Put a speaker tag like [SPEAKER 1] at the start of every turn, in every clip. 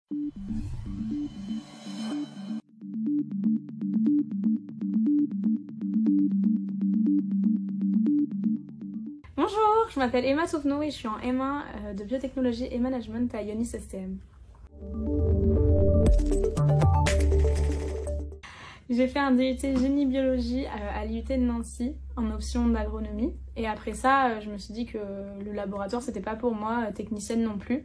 [SPEAKER 1] Bonjour, je m'appelle Emma Souvenot et je suis en M1 de biotechnologie et management à Ionis STM. J'ai fait un DUT génie biologie à l'IUT de Nancy en option d'agronomie et après ça je me suis dit que le laboratoire c'était pas pour moi, technicienne non plus,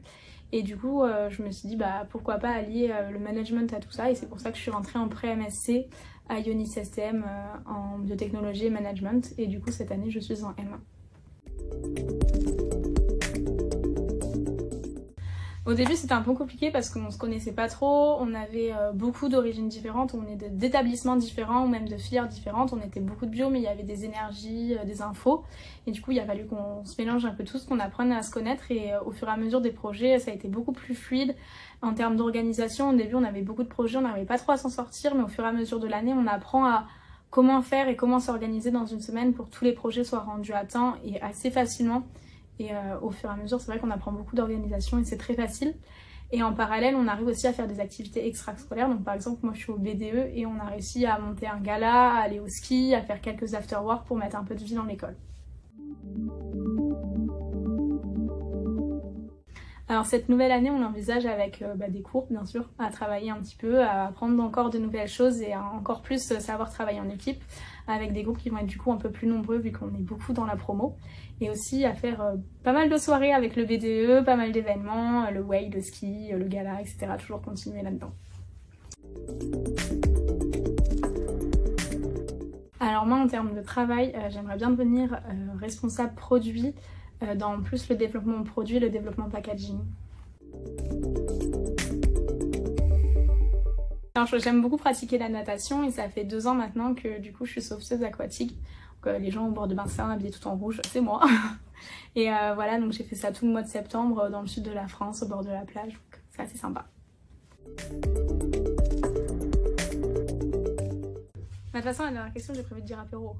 [SPEAKER 1] et du coup je me suis dit pourquoi pas allier le management à tout ça, et c'est pour ça que je suis rentrée en pré-MSc à Ionis STM en biotechnologie et management, et du coup cette année je suis en M1. Au début c'était un peu compliqué parce qu'on se connaissait pas trop, on avait beaucoup d'origines différentes, on est d'établissements différents ou même de filières différentes, on était beaucoup de bio mais il y avait des énergies, des infos, et du coup il a fallu qu'on se mélange un peu tous, qu'on apprenne à se connaître, et au fur et à mesure des projets ça a été beaucoup plus fluide en termes d'organisation. Au début on avait beaucoup de projets, on n'arrivait pas trop à s'en sortir, mais au fur et à mesure de l'année on apprend à comment faire et comment s'organiser dans une semaine pour que tous les projets soient rendus à temps et assez facilement. Et au fur et à mesure, c'est vrai qu'on apprend beaucoup d'organisation et c'est très facile. Et en parallèle, on arrive aussi à faire des activités extrascolaires. Donc par exemple, moi je suis au BDE et on a réussi à monter un gala, à aller au ski, à faire quelques after-work pour mettre un peu de vie dans l'école. Alors cette nouvelle année, on envisage avec des cours bien sûr, à travailler un petit peu, à apprendre encore de nouvelles choses et à encore plus savoir travailler en équipe avec des groupes qui vont être du coup un peu plus nombreux vu qu'on est beaucoup dans la promo, et aussi à faire pas mal de soirées avec le BDE, pas mal d'événements, le way, le ski, le gala, etc. Toujours continuer là-dedans. Alors moi en termes de travail, j'aimerais bien devenir responsable produit dans plus le développement produit, le développement packaging. Alors j'aime beaucoup pratiquer la natation et ça fait 2 ans maintenant que du coup je suis sauveteuse aquatique. Donc, les gens au bord de bassin habillés tout en rouge, c'est moi. Et voilà, donc j'ai fait ça tout le mois de septembre dans le sud de la France, au bord de la plage, donc c'est assez sympa. De toute façon, la dernière question, j'ai prévu de dire apéro.